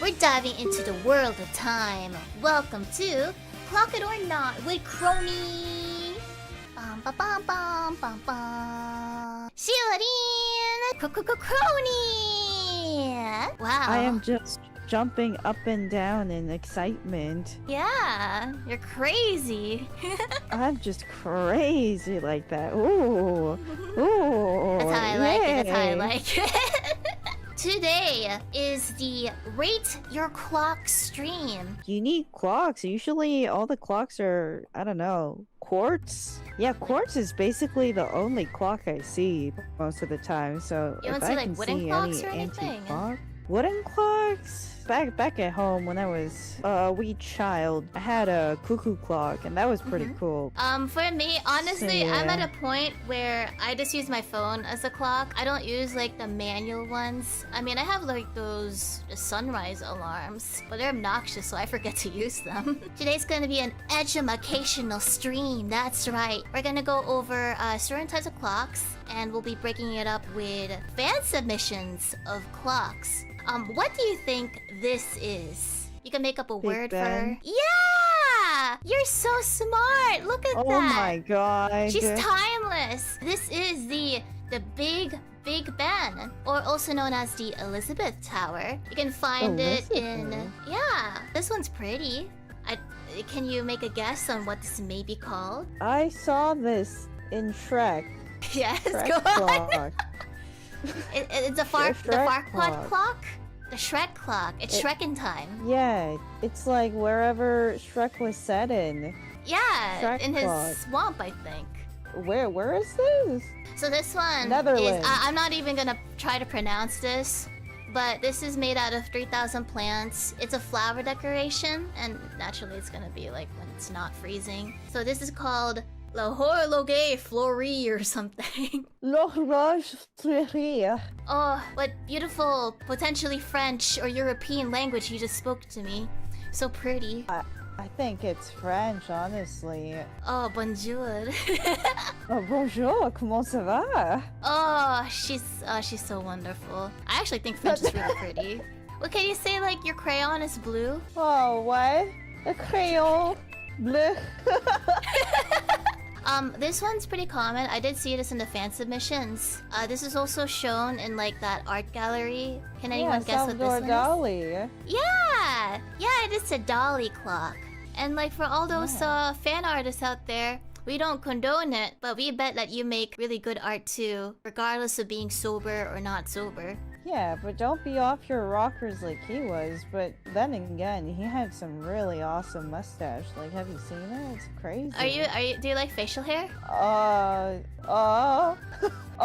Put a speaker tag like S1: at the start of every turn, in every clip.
S1: we're diving into the world of time. Welcome to Clock It or Not with Kronii. Shiori Kronii. Wow.
S2: I am just jumping up and down in excitement.
S1: Yeah, you're crazy.
S2: I'm just crazy like that. Ooh. Ooh.
S1: That's how I like it. That's how I
S2: yay.
S1: like it. Today is the Rate Your Clock stream.
S2: You need clocks. Usually all the clocks are, I don't know, quartz? Yeah, quartz is basically the only clock I see most of the time. So
S1: You
S2: if
S1: don't see,
S2: I
S1: like,
S2: can
S1: wooden
S2: see
S1: clocks
S2: any
S1: or anything?
S2: antique clock, wooden clocks? Back at home when I was a wee child, I had a cuckoo clock, and that was pretty cool.
S1: For me, honestly,
S2: So,
S1: I'm at
S2: yeah.
S1: a point where I just use my phone as a clock. I don't use like the manual ones. I mean, I have like those sunrise alarms, but they're obnoxious, so I forget to use them. Today's gonna be an educational stream. That's right. We're gonna go over certain types of clocks, and we'll be breaking it up with fan submissions of clocks. What do you think this is? You can make up a word
S2: Ben?
S1: for... Yeah! You're so smart! Look at
S2: Oh
S1: that!
S2: my god.
S1: She's timeless! This is the Big Ben, or also known as the Elizabeth Tower. You can find it in...
S2: Elizabeth?
S1: Yeah, this one's pretty. Can you make a guess on what this may be called?
S2: I saw this in Shrek.
S1: Yes,
S2: Shrek
S1: go on!
S2: clock.
S1: It's the
S2: Shrek
S1: Farquaad
S2: clock.
S1: clock? The Shrek clock. It's Shrek in time.
S2: Yeah, it's like wherever Shrek was set in.
S1: Yeah,
S2: Shrek
S1: in his
S2: clock.
S1: swamp, I think.
S2: Where is this?
S1: So this one
S2: Netherlands.
S1: is... I'm not even gonna try to pronounce this, but this is made out of 3,000 plants. It's a flower decoration, and naturally it's gonna be like when it's not freezing. So this is called La Horloge Fleurie or something.
S2: L'horloge fleurie.
S1: Oh, what beautiful, potentially French or European language you just spoke to me. So pretty.
S2: I think it's French, honestly.
S1: Oh, bonjour.
S2: Oh, bonjour, comment ça va?
S1: Oh, she's so wonderful. I actually think French is really pretty. Well, can you say like your crayon is blue?
S2: Oh, what? A crayon bleu.
S1: This one's pretty common. I did see this in the fan submissions. This is also shown in like that art gallery. Can anyone guess what this one
S2: Salvador
S1: is?
S2: Dali.
S1: Yeah! Yeah, it is a dolly clock. And like for all those fan artists out there, we don't condone it, but we bet that you make really good art too, regardless of being sober or not sober.
S2: Yeah, but don't be off your rockers like he was. But then again, he had some really awesome mustache. Like, have you seen it? It's crazy.
S1: Do you like facial hair?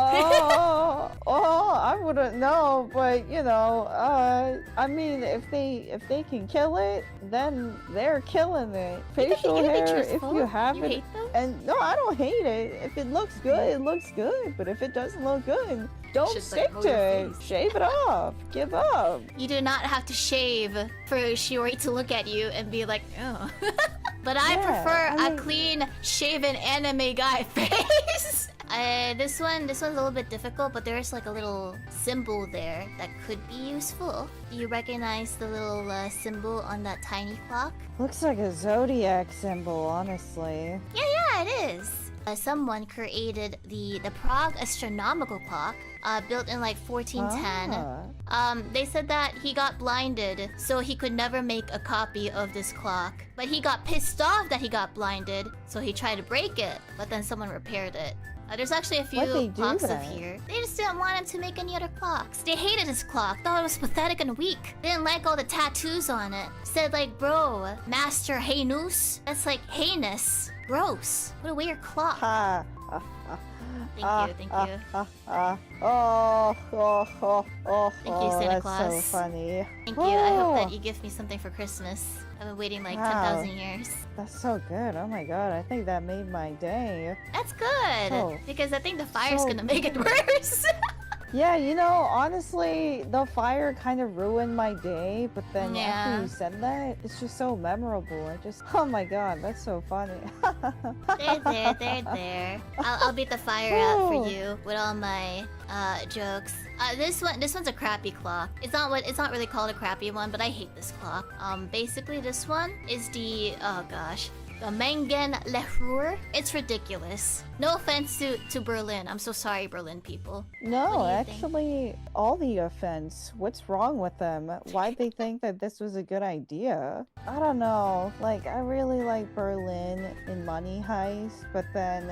S2: I wouldn't know, but you know, I mean, if they can kill it, then they're killing it. Facial hair, if you have
S1: you
S2: it,
S1: hate them?
S2: and no, I don't hate it. If it looks good, it looks good. But if it doesn't look good, don't
S1: Should,
S2: stick
S1: like,
S2: to
S1: roll your
S2: it.
S1: face.
S2: Shave it off. Give up.
S1: You do not have to shave for Shiori to look at you and be like, oh. But I
S2: Yeah,
S1: prefer
S2: I
S1: a
S2: mean-
S1: clean, shaven anime guy face. This one's a little bit difficult, but there's like a little symbol there that could be useful. Do you recognize the little symbol on that tiny clock?
S2: Looks like a zodiac symbol, honestly.
S1: Yeah, it is. Someone created the Prague astronomical clock, built in like 1410. They said that he got blinded, so he could never make a copy of this clock. But he got pissed off that he got blinded, so he tried to break it, but then someone repaired it. There's actually a
S2: Why'd they
S1: few
S2: do
S1: clocks
S2: that?
S1: up here. They just didn't want him to make any other clocks. They hated his clock, thought it was pathetic and weak. They didn't like all the tattoos on it. Said like, bro, Master Heinous? That's like heinous. Gross. What a weird clock.
S2: Ha.
S1: Thank you.
S2: Thank
S1: you, Santa
S2: that's
S1: Claus.
S2: so funny.
S1: Thank you. I hope that you give me something for Christmas. I've been waiting like
S2: Wow.
S1: 10,000 years.
S2: That's so good. Oh my god, I think that made my day.
S1: That's good.
S2: Oh.
S1: Because I think the fire's
S2: So
S1: gonna make it worse.
S2: Yeah, you know, honestly, the fire kind of ruined my day, but then after you said that, it's just so memorable. Oh my god, that's so funny.
S1: They're there. I'll beat the fire out for you with all my jokes. This one's a crappy clock. It's not really called a crappy one, but I hate this clock. Basically this one is the the Mengen Lehur. It's ridiculous. No offense to Berlin. I'm so sorry, Berlin people.
S2: No, actually, all the offense. What's wrong with them? Why'd they think that this was a good idea? I don't know. Like, I really like Berlin in Money Heist, but then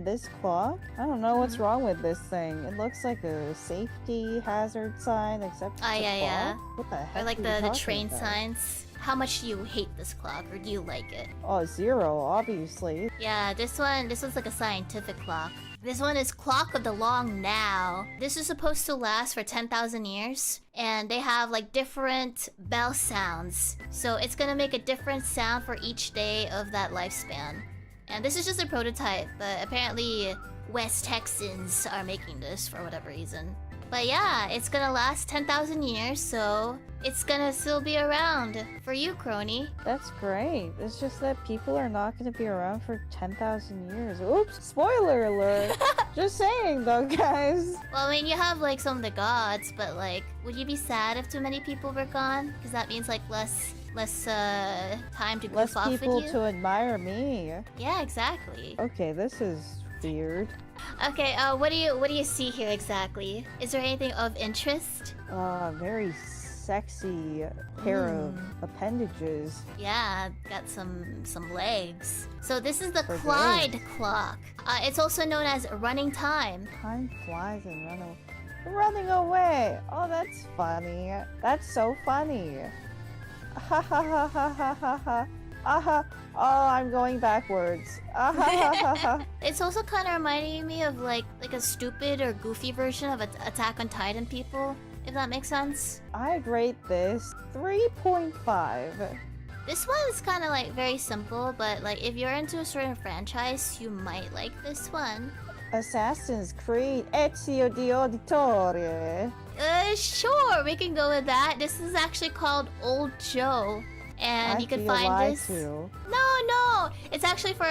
S2: this clock? I don't know what's wrong with this thing. It looks like a safety hazard sign, except it's a clock. What the heck?
S1: Or like the train signs. How much do you hate this clock, or do you like it?
S2: Oh, 0, obviously.
S1: Yeah, this one's like a scientific clock. This one is Clock of the Long Now. This is supposed to last for 10,000 years. And they have like different bell sounds. So it's gonna make a different sound for each day of that lifespan. And this is just a prototype, but apparently West Texans are making this for whatever reason. But yeah, it's gonna last 10,000 years, so it's gonna still be around for you, Kronii.
S2: That's great. It's just that people are not gonna be around for 10,000 years. Oops, spoiler alert. Just saying though, guys.
S1: Well, I mean, you have like some of the gods, but like, would you be sad if too many people were gone? Because that means like less time to goof off with you.
S2: Less people to admire me.
S1: Yeah, exactly.
S2: Okay, this is weird.
S1: Okay, what do you see here exactly? Is there anything of interest?
S2: Very sexy pair of appendages.
S1: Yeah, got some legs. So this is the Clyde clock. It's also known as running time.
S2: Time flies and running away. Oh, that's funny. That's so funny. Ha ha ha ha ha ha ha. Aha! Oh, I'm going backwards. Aha!
S1: It's also kind of reminding me of like a stupid or goofy version of Attack on Titan people, if that makes sense.
S2: I'd rate this 3.5.
S1: This one is kind of like very simple, but like if you're into a certain franchise, you might like this one.
S2: Assassin's Creed Ezio di Auditore.
S1: Sure, we can go with that. This is actually called Old Joe. And you can find this. No, it's actually for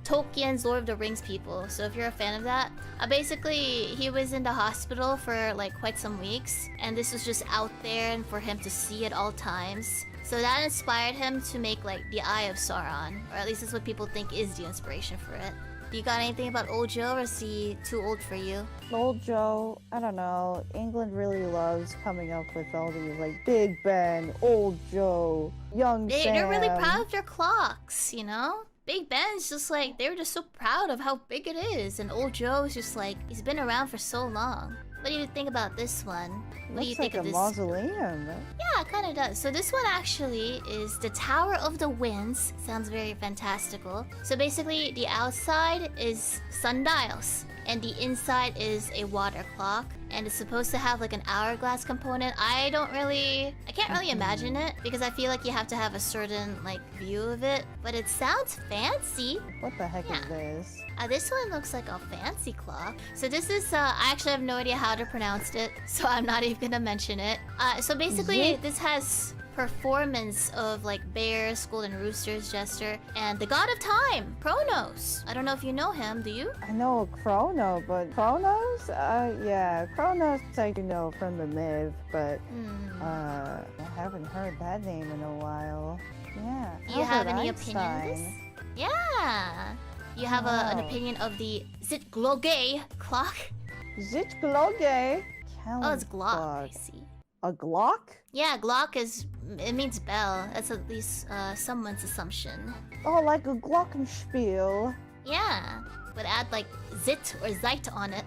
S1: Tolkien's Lord of the Rings people. So if you're a fan of that, basically he was in the hospital for like quite some weeks, and this was just out there and for him to see at all times. So that inspired him to make like the Eye of Sauron, or at least that's what people think is the inspiration for it. You got anything about Old Joe, or is he too old for you?
S2: Old Joe, I don't know. England really loves coming up with all these like Big Ben, Old Joe, Young Sam.
S1: They're really proud of their clocks, you know? Big Ben's just like, they're just so proud of how big it is. And Old Joe's just like, he's been around for so long. What do you think about this one? What do you think of this?
S2: Looks like a mausoleum.
S1: Yeah, it kind of does. So this one actually is the Tower of the Winds. Sounds very fantastical. So basically, the outside is sundials, and the inside is a water clock, and it's supposed to have like an hourglass component. I can't really imagine it, because I feel like you have to have a certain like view of it, but it sounds fancy.
S2: What the heck is this?
S1: This one looks like a fancy clock. So this is, I actually have no idea how to pronounce it, so I'm not even gonna mention it. So basically, this has performance of like bears, golden roosters, jester, and the god of time, Kronos. I don't know if you know him, do you?
S2: I know Chrono, but Kronos? Yeah, Kronos I do know from the myth, but I haven't heard that name in a while. Yeah.
S1: Do you have any opinion on this? Yeah. You have an opinion of the Zitgloge clock?
S2: Zitgloge?
S1: Oh, it's Glock, I see.
S2: A Glock?
S1: Yeah, Glock it means bell. That's at least someone's assumption.
S2: Oh, like a glockenspiel.
S1: Yeah, but add like Zit or Zeit on it.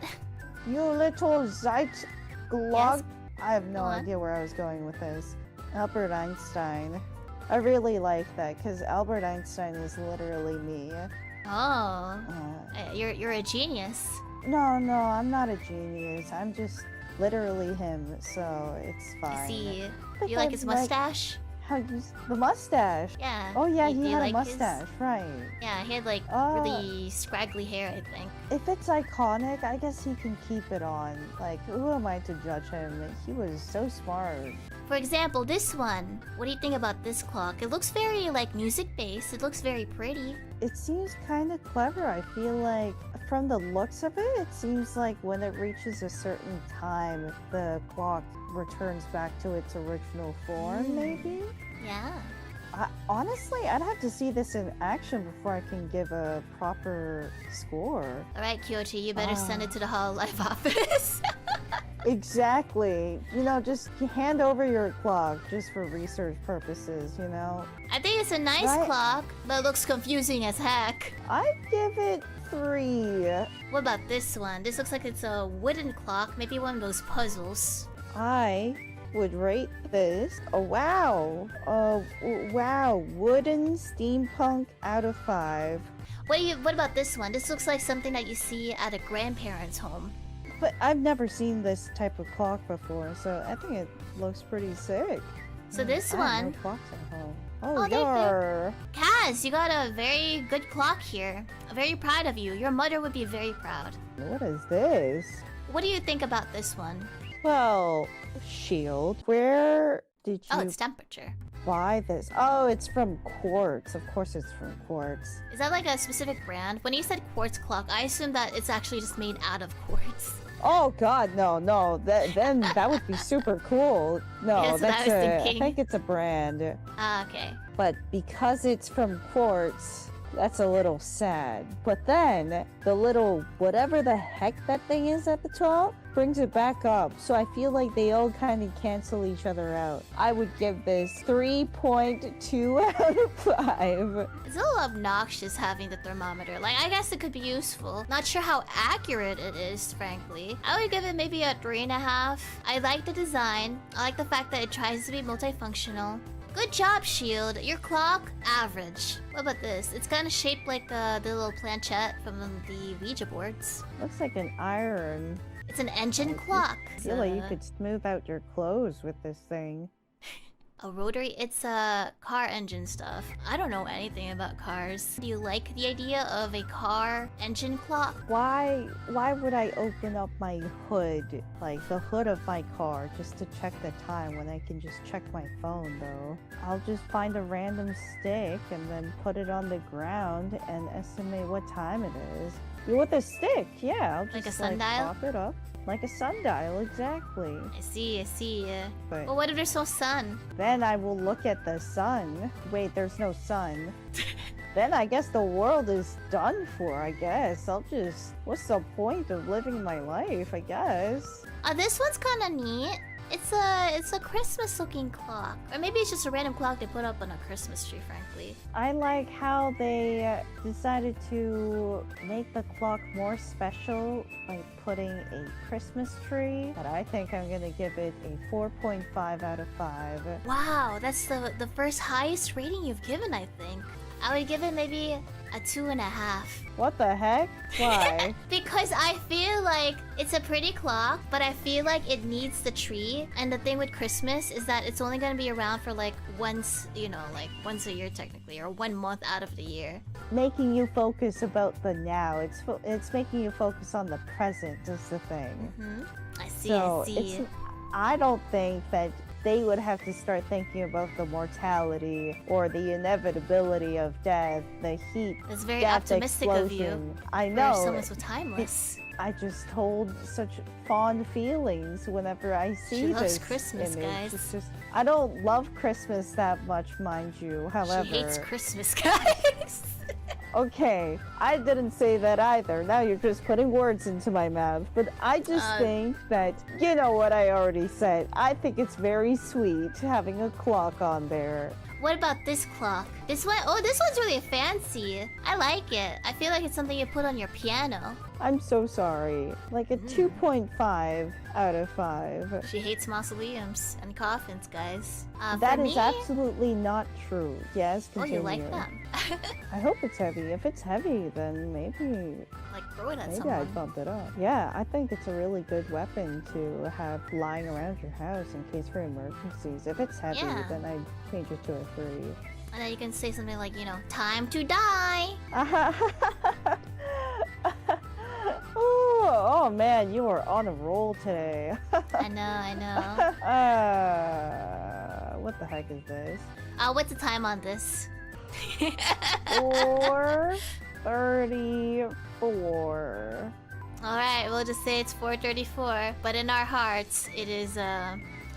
S2: You little Zeit Glock.
S1: Yes.
S2: I have no idea where I was going with this. Albert Einstein. I really like that, because Albert Einstein is literally me.
S1: Oh, you're a genius.
S2: No, I'm not a genius. I'm just literally him, so it's fine.
S1: I see. You like his mustache?
S2: The mustache.
S1: Yeah.
S2: Oh yeah,
S1: Do
S2: he
S1: you
S2: had a
S1: like
S2: mustache, right?
S1: Yeah, he had like really scraggly hair, I think.
S2: If it's iconic, I guess he can keep it on. Like, who am I to judge him? He was so smart.
S1: For example, this one. What do you think about this clock? It looks very like music-based. It looks very pretty.
S2: It seems kind of clever. I feel like, from the looks of it, it seems like when it reaches a certain time, the clock returns back to its original form, maybe?
S1: Yeah.
S2: Honestly, I'd have to see this in action before I can give a proper score.
S1: Alright, Kyochi, you better send it to the HoloLive office.
S2: Exactly. You know, just hand over your clock just for research purposes, you know?
S1: I think it's a nice clock, but it looks confusing as heck.
S2: I'd give it 3.
S1: What about this one? This looks like it's a wooden clock, maybe one of those puzzles.
S2: I would rate this wow. Wow, wooden steampunk out of 5.
S1: What about this one? This looks like something that you see at a grandparent's home.
S2: But I've never seen this type of clock before, so I think it looks pretty sick.
S1: So this
S2: I
S1: one...
S2: have no clocks at home.
S1: Oh,
S2: Yar!
S1: Kaz, you got a very good clock here. I'm very proud of you. Your mother would be very proud.
S2: What is this?
S1: What do you think about this one?
S2: Well, Shield, where did you...
S1: Oh, it's temperature.
S2: buy this? Oh, it's from Quartz. Of course it's from Quartz.
S1: Is that like a specific brand? When you said quartz clock, I assumed that it's actually just made out of quartz.
S2: Oh god, no. Then that would be super cool. No,
S1: Yes,
S2: that's
S1: I
S2: I think it's a brand.
S1: Ah, okay.
S2: But because it's from Quartz, that's a little sad. But then the little whatever the heck that thing is at the top brings it back up. So I feel like they all kind of cancel each other out. I would give this 3.2 out of 5.
S1: It's a little obnoxious having the thermometer. Like, I guess it could be useful. Not sure how accurate it is, frankly. I would give it maybe a 3.5. I like the design. I like the fact that it tries to be multifunctional. Good job, Shield. Your clock, average. What about this? It's kind of shaped like the little planchette from the Ouija boards.
S2: Looks like an iron.
S1: It's an engine clock.
S2: I feel like you could smooth out your clothes with this thing.
S1: A rotary? It's car engine stuff. I don't know anything about cars. Do you like the idea of a car engine clock?
S2: Why would I open up my hood, like the hood of my car, just to check the time when I can just check my phone though? I'll just find a random stick and then put it on the ground and estimate what time it is. With a stick, yeah. I'll just
S1: Like a sundial?
S2: pop it up. Like a sundial, exactly.
S1: I see.
S2: But
S1: Well, what if there's no sun?
S2: then I will look at the sun. Wait, there's no sun. Then I guess the world is done for, I guess. What's the point of living my life, I guess?
S1: This one's kind of neat. It's a Christmas looking clock. Or maybe it's just a random clock they put up on a Christmas tree, frankly.
S2: I like how they decided to make the clock more special by putting a Christmas tree. But I think I'm gonna give it a 4.5 out of 5.
S1: Wow, that's the first highest rating you've given, I think. I would give it maybe a 2.5.
S2: What the heck? Why?
S1: Because I feel like it's a pretty clock, but I feel like it needs the tree. And the thing with Christmas is that it's only gonna be around for like once, like once a year technically, or 1 month out of the year.
S2: Making you focus about the now. It's making you focus on the present is the thing.
S1: I see,
S2: So
S1: I see.
S2: I don't think that they would have to start thinking about the mortality or the inevitability of death, the heat,
S1: That's very
S2: death,
S1: optimistic of you.
S2: explosion. I
S1: For
S2: know.
S1: someone so timeless.
S2: I just hold such fond feelings whenever I see
S1: She loves
S2: this
S1: Christmas,
S2: image.
S1: guys.
S2: It's just, I don't love Christmas that much, mind you. However,
S1: She hates Christmas, guys.
S2: okay, I didn't say that either. Now you're just putting words into my mouth. But I just think that, you know what I already said. I think it's very sweet having a clock on there.
S1: What about this clock? This one? Oh, this one's really fancy. I like it. I feel like it's something you put on your piano.
S2: I'm so sorry. Like a 2.5 out of 5.
S1: She hates mausoleums and coffins, guys.
S2: That
S1: for
S2: is
S1: me,
S2: absolutely not true. Yes,
S1: oh,
S2: continue.
S1: you like them?
S2: I hope it's heavy. If it's heavy, then maybe
S1: Like throw it at
S2: Maybe
S1: someone.
S2: I'd bump it up. Yeah, I think it's a really good weapon to have lying around your house in case for emergencies. If it's heavy,
S1: Yeah.
S2: then I'd change it to a 3.
S1: And then you can say something like, you know, time to die.
S2: Oh man, you are on a roll today.
S1: I know.
S2: What the heck is this?
S1: What's the time on this?
S2: 4:34.
S1: Alright, we'll just say it's 4:34. But in our hearts, it is,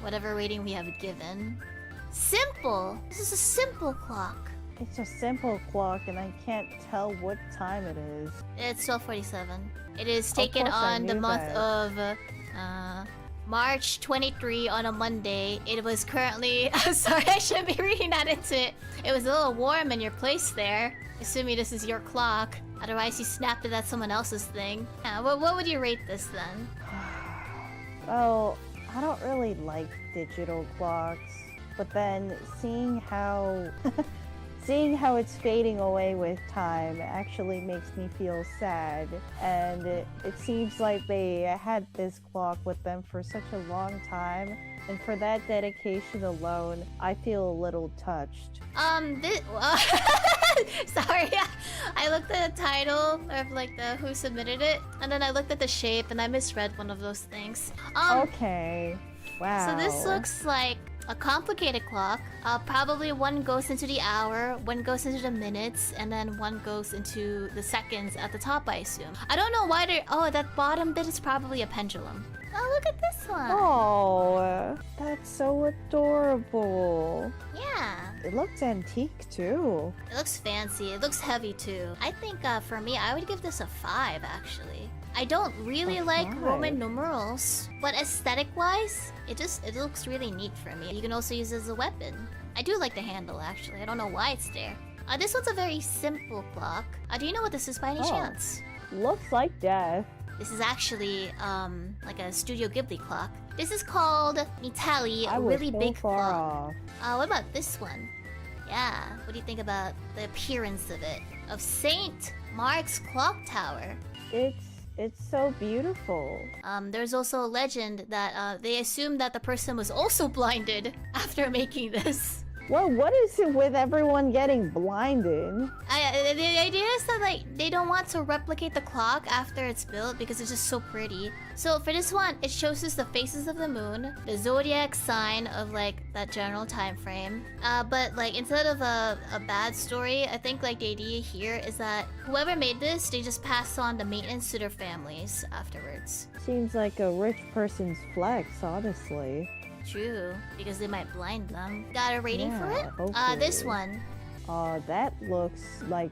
S1: whatever rating we have given. Simple! This is a simple clock.
S2: It's a simple clock and I can't tell what time it is.
S1: It's 12:47. It is taken
S2: course I
S1: on the
S2: knew
S1: month
S2: that.
S1: of March 23 on a Monday. It was currently... sorry, I shouldn't be reading that into it. It was a little warm in your place there. Assuming this is your clock. Otherwise, you snapped it at someone else's thing. What would you rate this then?
S2: Well, I don't really like digital clocks, but then seeing how seeing how it's fading away with time actually makes me feel sad. And it seems like they had this clock with them for such a long time, and for that dedication alone, I feel a little touched.
S1: This... sorry, I looked at the title of like the who submitted it, and then I looked at the shape and I misread one of those things.
S2: Okay. Wow.
S1: So this looks like a complicated clock. Probably one goes into the hour, one goes into the minutes, and then one goes into the seconds at the top, I assume. I don't know why they're... Oh, that bottom bit is probably a pendulum. Oh, look at this one.
S2: Oh, that's so adorable.
S1: Yeah.
S2: It looks antique too.
S1: It looks fancy. It looks heavy too. I think for me, I would give this a 5 actually. I don't really
S2: A
S1: like
S2: 5?
S1: Roman numerals, but aesthetic-wise, it looks really neat for me. You can also use it as a weapon. I do like the handle actually. I don't know why it's there. This one's a very simple clock. Do you know what this is by any chance?
S2: Looks like death.
S1: This is actually like a Studio Ghibli clock. This is called Mitali,
S2: I
S1: a
S2: was
S1: really
S2: so
S1: big
S2: far
S1: clock.
S2: off.
S1: What about this one? Yeah, what do you think about the appearance of it? Of Saint Mark's clock tower.
S2: It's so beautiful.
S1: There's also a legend that they assume that the person was also blinded after making this.
S2: Well, what is it with everyone getting blinded?
S1: The idea is that like they don't want to replicate the clock after it's built because it's just so pretty. So for this one, it shows us the phases of the moon, the zodiac sign of like that general time frame. But like instead of a bad story, I think like the idea here is that whoever made this, they just pass on the maintenance to their families afterwards.
S2: Seems like a rich person's flex, honestly.
S1: True, because they might blind them. Got a rating for it?
S2: Hopefully.
S1: This one.
S2: That looks like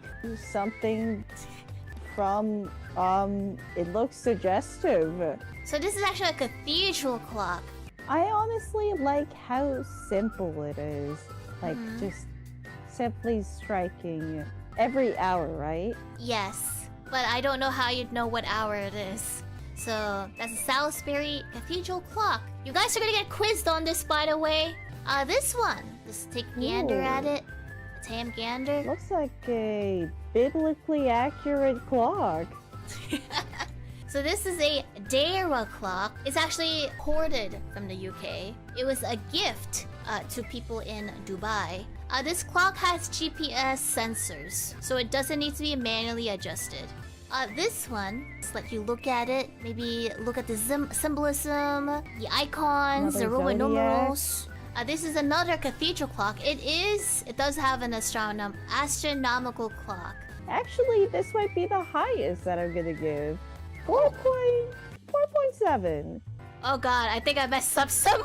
S2: something from, it looks suggestive.
S1: So this is actually a cathedral clock.
S2: I honestly like how simple it is. Like, just simply striking every hour, right?
S1: Yes, but I don't know how you'd know what hour it is. So that's a Salisbury Cathedral clock. You guys are gonna get quizzed on this, by the way. This one. Just take a gander at it. A tam gander.
S2: Looks like a biblically accurate clock.
S1: So this is a Daira clock. It's actually hoarded from the UK. It was a gift to people in Dubai. This clock has GPS sensors, so it doesn't need to be manually adjusted. This one, just let you look at it, maybe look at the symbolism, the icons,
S2: Another
S1: the Roman
S2: zodiac.
S1: numerals. This is another cathedral clock. It does have an astronomical clock.
S2: Actually, this might be the highest that I'm gonna give. 4.7.
S1: Oh god, I think I messed up somewhere.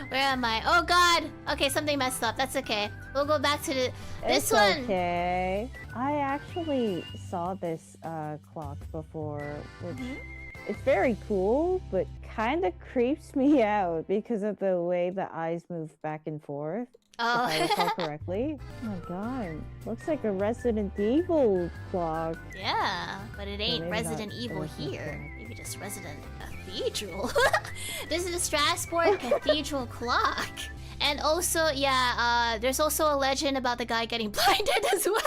S1: Where am I? Oh god! Okay, something messed up. That's okay. We'll go back to this
S2: It's
S1: one.
S2: okay. I actually saw this clock before, which It's very cool, but kind of creeps me out because of the way the eyes move back and forth.
S1: Oh.
S2: If I recall correctly. Oh my god. Looks like a Resident Evil clock.
S1: Yeah, but it ain't
S2: maybe
S1: Resident
S2: not
S1: Evil
S2: Resident
S1: here.
S2: Evil.
S1: Maybe just Resident Cathedral. This is the Strasbourg Cathedral clock. And also, yeah, there's also a legend about the guy getting blinded as well.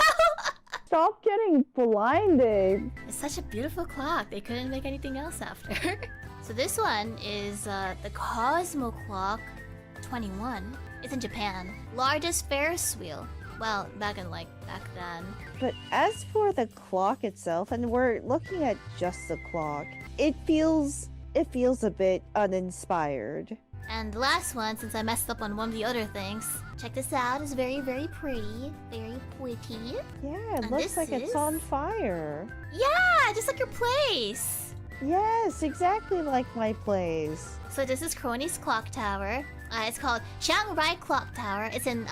S2: Stop getting blinded.
S1: It's such a beautiful clock. They couldn't make anything else after. So this one is the Cosmo Clock 21. It's in Japan. Largest Ferris wheel. Well, back then.
S2: But as for the clock itself, and we're looking at just the clock, it feels a bit uninspired.
S1: And the last one, since I messed up on one of the other things, check this out. It's very, very pretty. Very pretty.
S2: Yeah, it
S1: And
S2: looks
S1: this
S2: like it's
S1: is-
S2: on fire.
S1: Yeah, just like your place.
S2: Yes, exactly like my place.
S1: So this is Kronii's clock tower. It's called Chiang Rai Clock Tower. It's in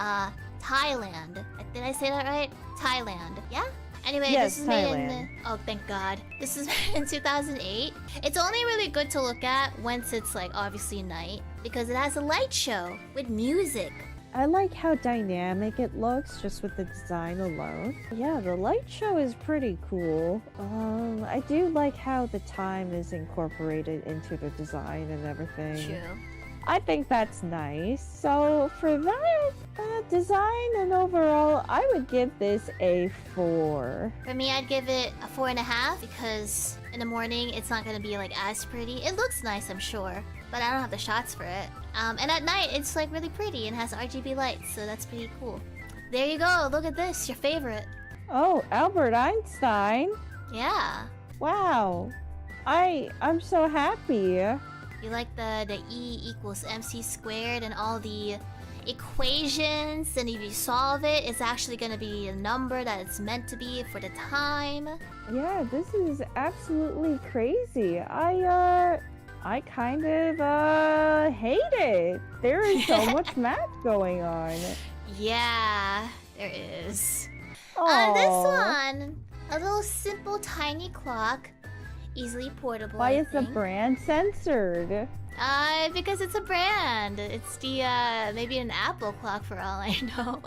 S1: Thailand. Did I say that right? Thailand. Yeah? Anyway,
S2: Yes,
S1: this is made in...
S2: Thailand.
S1: Oh, thank God. This is made in 2008. It's only really good to look at once it's, like, obviously night. Because it has a light show with music.
S2: I like how dynamic it looks just with the design alone. Yeah, the light show is pretty cool. I do like how the time is incorporated into the design and everything.
S1: True.
S2: I think that's nice. So for that design and overall, I would give this a 4.
S1: For me, I'd give it a 4.5 because in the morning, it's not going to be, like, as pretty. It looks nice, I'm sure. But I don't have the shots for it. And at night, it's, like, really pretty and has RGB lights. So that's pretty cool. There you go. Look at this. Your favorite.
S2: Oh, Albert Einstein.
S1: Yeah.
S2: Wow. I'm so happy.
S1: You like the E equals MC squared and all the equations, and if you solve it, it's actually going to be a number that it's meant to be for the time.
S2: Yeah, this is absolutely crazy. I kind of hate it. There is so much math going on.
S1: Yeah, there is.
S2: Aw.
S1: This one, a little simple tiny clock, easily portable.
S2: Why
S1: I
S2: is the
S1: think.
S2: brand censored?
S1: Because it's a brand. It's the maybe an Apple clock for all I know.